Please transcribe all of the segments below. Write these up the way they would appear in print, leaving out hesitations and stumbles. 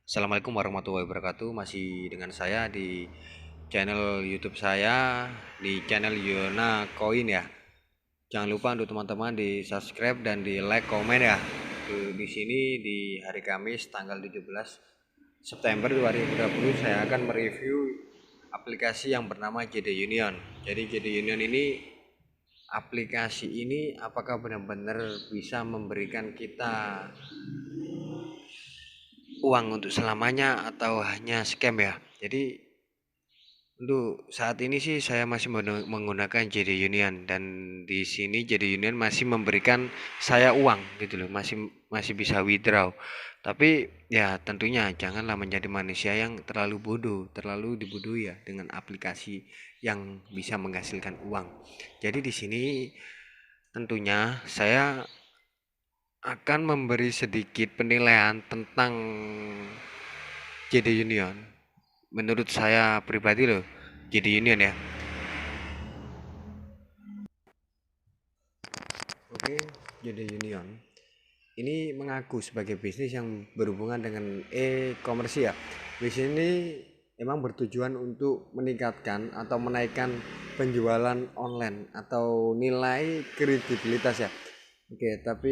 Assalamualaikum warahmatullahi wabarakatuh. Masih dengan saya di channel YouTube saya di channel Yona Koin ya. Jangan lupa untuk teman-teman di subscribe dan di like komen ya. Di sini di hari Kamis tanggal 17 September 2020 saya akan mereview aplikasi yang bernama JD Union. Jadi JD Union ini aplikasi ini apakah benar-benar bisa memberikan kita uang untuk selamanya atau hanya scam ya. Jadi untuk saat ini sih saya masih menggunakan JD Union dan di sini JD Union masih memberikan saya uang gitu loh, masih masih bisa withdraw. Tapi ya tentunya janganlah menjadi manusia yang terlalu bodoh, terlalu dibodohi ya dengan aplikasi yang bisa menghasilkan uang. Jadi di sini tentunya saya akan memberi sedikit penilaian tentang JD Union. Menurut saya pribadi loh, JD Union ya. Oke, JD Union ini mengaku sebagai bisnis yang berhubungan dengan e-commerce ya. Bisnis ini emang bertujuan untuk meningkatkan atau menaikkan penjualan online atau nilai kredibilitas ya. Oke, tapi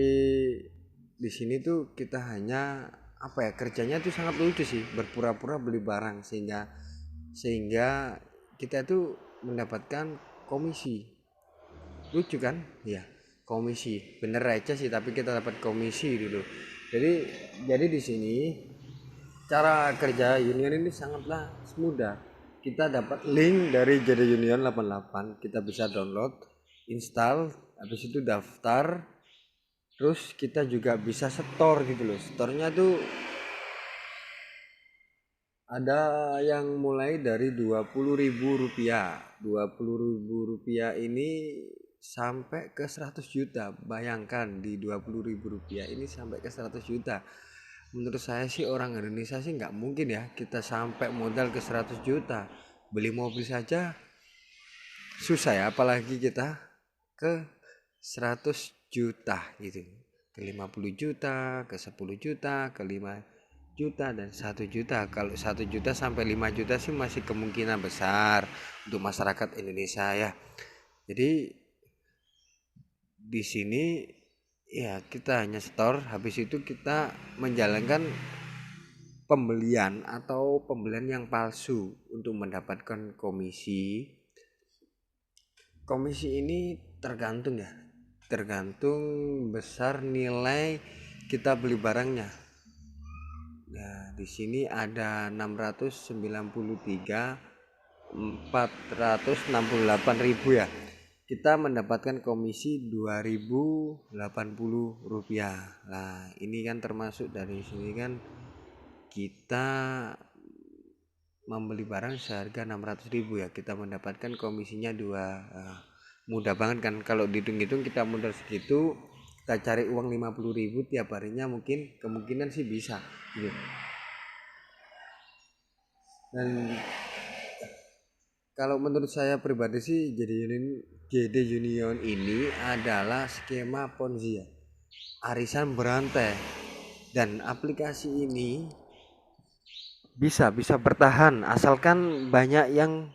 di sini tuh kita hanya apa ya, kerjanya tuh sangat lucu sih, berpura-pura beli barang sehingga kita tuh mendapatkan komisi. Lucu kan? Ya, komisi. Bener aja sih, tapi kita dapat komisi dulu. Jadi di sini cara kerja Union ini sangatlah mudah. Kita dapat link dari JD Union 88, kita bisa download, install, habis itu daftar, terus kita juga bisa store gitu loh. Store-nya tuh ada yang mulai dari Rp20.000. Rp20.000 ini sampai ke 100 juta. Bayangkan di Rp20.000 ini sampai ke 100 juta. Menurut saya sih orang Indonesia sih nggak mungkin ya kita sampai modal ke 100 juta. Beli mobil saja susah ya, apalagi kita ke 100 juta gitu. Ke 50 juta, ke 10 juta, ke 5 juta dan 1 juta. Kalau 1 juta sampai 5 juta sih masih kemungkinan besar untuk masyarakat Indonesia ya. Jadi di sini ya kita hanya store, habis itu kita menjalankan pembelian atau pembelian yang palsu untuk mendapatkan komisi. Komisi ini tergantung ya, tergantung besar nilai kita beli barangnya. Nah, di sini ada 693.468.000 ya. Kita mendapatkan komisi Rp2.080. Nah, ini kan termasuk dari sini kan kita membeli barang seharga 600.000 ya, kita mendapatkan komisinya 2. Mudah banget kan kalau dihitung-hitung, kita modal segitu, kita cari uang 50.000 tiap harinya, mungkin kemungkinan sih bisa gitu. Dan kalau menurut saya pribadi sih JD Union ini adalah skema Ponzi ya, arisan berantai. Dan aplikasi ini bisa bertahan asalkan banyak yang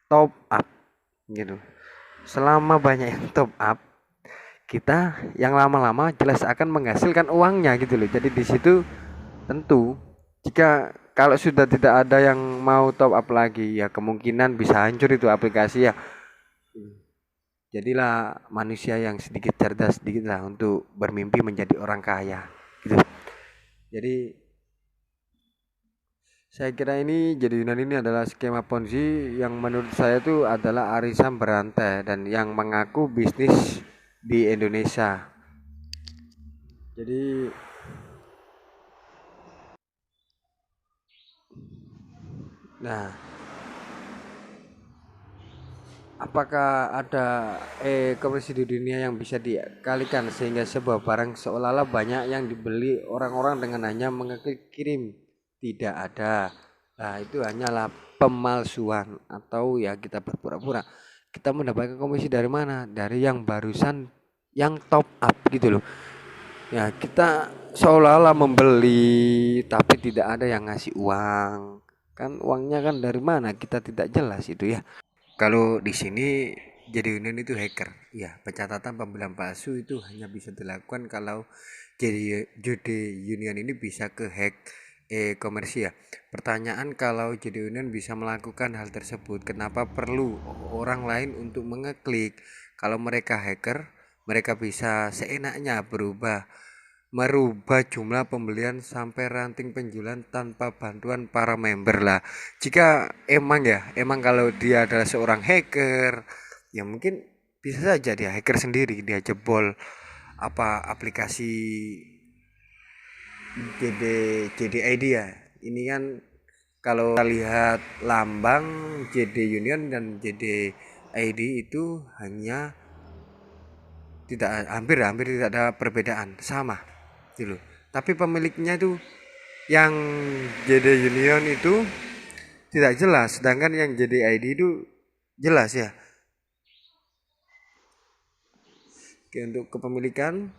top up gitu. Selama banyak yang top up, kita yang lama-lama jelas akan menghasilkan uangnya gitu loh. Jadi di situ tentu jika kalau sudah tidak ada yang mau top up lagi ya kemungkinan bisa hancur itu aplikasi ya. Jadilah manusia yang sedikit cerdas sedikit lah untuk bermimpi menjadi orang kaya gitu. Jadi saya kira ini jadi Yunan ini adalah skema Ponzi yang menurut saya itu adalah arisan berantai dan yang mengaku bisnis di Indonesia. Jadi nah, apakah ada e-commerce di dunia yang bisa dikalikan sehingga sebuah barang seolah-olah banyak yang dibeli orang-orang dengan hanya mengeklik kirim? Tidak ada. Nah, itu hanyalah pemalsuan atau ya kita berpura-pura. Kita mendapatkan komisi dari mana? Dari yang barusan yang top up gitu loh. Ya, kita seolah-olah membeli tapi tidak ada yang ngasih uang. Kan uangnya kan dari mana? Kita tidak jelas itu ya. Kalau di sini jadi union itu hacker. Ya, pencatatan pembelian palsu itu hanya bisa dilakukan kalau jadi union ini bisa ke hack e-commerce ya. Pertanyaan, kalau jadi union bisa melakukan hal tersebut, kenapa perlu orang lain untuk mengeklik? Kalau mereka hacker, mereka bisa seenaknya merubah jumlah pembelian sampai ranting penjualan tanpa bantuan para member lah. Jika emang kalau dia adalah seorang hacker, ya mungkin bisa saja dia hacker sendiri, dia jebol apa aplikasi JD ID ya. Ini kan kalau kita lihat lambang JD Union dan JD ID itu hanya tidak hampir hampir tidak ada perbedaan, sama gitu. Tapi pemiliknya itu yang JD Union itu tidak jelas, sedangkan yang JD ID itu jelas ya. Oke, untuk kepemilikan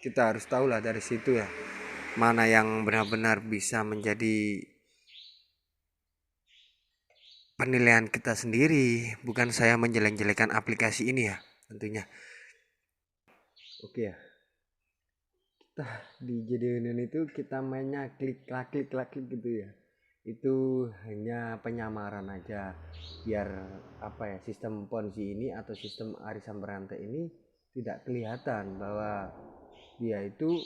kita harus tahu lah dari situ ya, mana yang benar-benar bisa menjadi penilaian kita sendiri. Bukan saya menjelek-jelekan aplikasi ini ya tentunya. Oke ya, kita di JD Union itu kita mainnya klik gitu ya. Itu hanya penyamaran aja biar apa ya, sistem ponzi ini atau sistem arisan berantai ini tidak kelihatan bahwa dia itu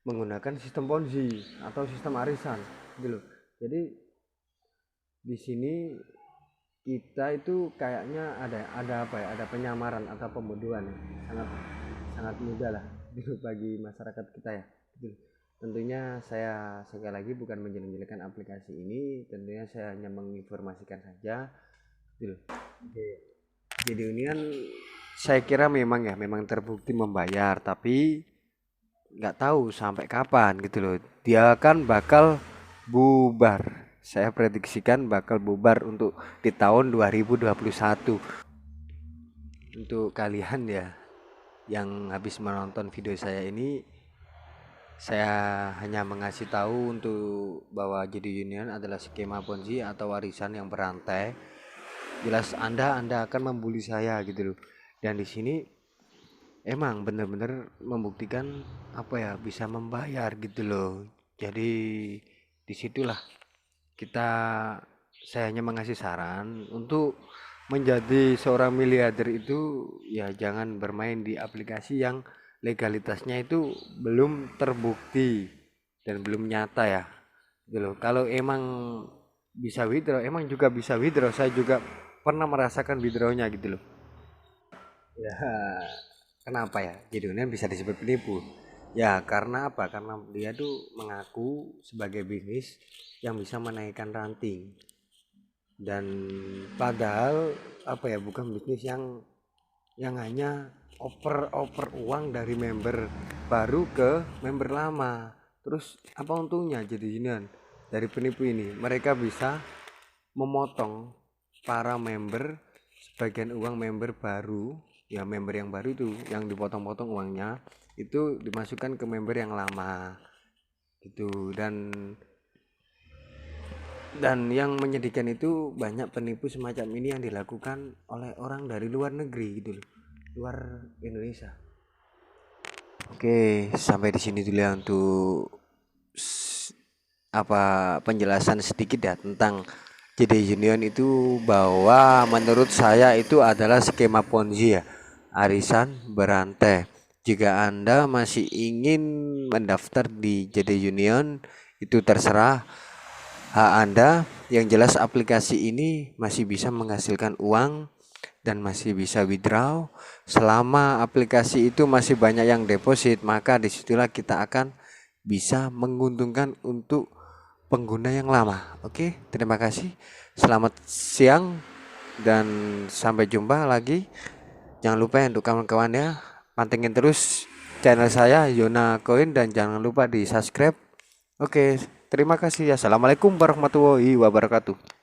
menggunakan sistem ponzi atau sistem arisan gitu. Jadi di sini kita itu kayaknya ada apa ya, ada penyamaran atau pembodohan ya. sangat sangat mudah lah gitu bagi masyarakat kita ya gitu. Tentunya saya sekali lagi bukan menjelek-jelekan aplikasi ini, tentunya saya hanya menginformasikan saja gitu. Jadi Union saya kira memang terbukti membayar, tapi nggak tahu sampai kapan gitu loh. Dia kan bakal bubar. Saya prediksikan bakal bubar untuk di tahun 2021. Untuk kalian ya yang habis menonton video saya ini, saya hanya mengasih tahu untuk bahwa jadi union adalah skema ponzi atau warisan yang berantai. Jelas Anda akan membuli saya gitu loh. Dan di sini emang bener-bener membuktikan apa ya, bisa membayar gitu loh. Jadi disitulah kita, saya hanya mengasih saran untuk menjadi seorang miliarder itu ya jangan bermain di aplikasi yang legalitasnya itu belum terbukti dan belum nyata ya gitu loh. Kalau emang bisa withdraw, emang juga bisa withdraw, saya juga pernah merasakan withdrawnya gitu loh ya. Kenapa ya judulnya bisa disebut penipu? Ya karena apa? Karena dia tuh mengaku sebagai bisnis yang bisa menaikkan ranting. Dan padahal apa ya, bukan bisnis yang hanya oper uang dari member baru ke member lama. Terus apa untungnya jadi union dari penipu ini? Mereka bisa memotong para member sebagian uang member baru ya, member yang baru itu yang dipotong-potong uangnya itu dimasukkan ke member yang lama gitu. Dan yang menyedihkan itu banyak penipu semacam ini yang dilakukan oleh orang dari luar negeri gitu loh, luar Indonesia. Oke, sampai di sini dulu ya untuk penjelasan sedikit ya tentang JD Union itu, bahwa menurut saya itu adalah skema ponzi ya, arisan berantai. Jika Anda masih ingin mendaftar di JD Union, itu terserah hak Anda. Yang jelas aplikasi ini masih bisa menghasilkan uang dan masih bisa withdraw. Selama aplikasi itu masih banyak yang deposit, maka disitulah kita akan bisa menguntungkan untuk pengguna yang lama. Oke, terima kasih. Selamat siang dan sampai jumpa lagi. Jangan lupa untuk kawan-kawan ya, pantengin terus channel saya Yona Koin dan jangan lupa di subscribe. Oke, terima kasih. Assalamualaikum warahmatullahi wabarakatuh.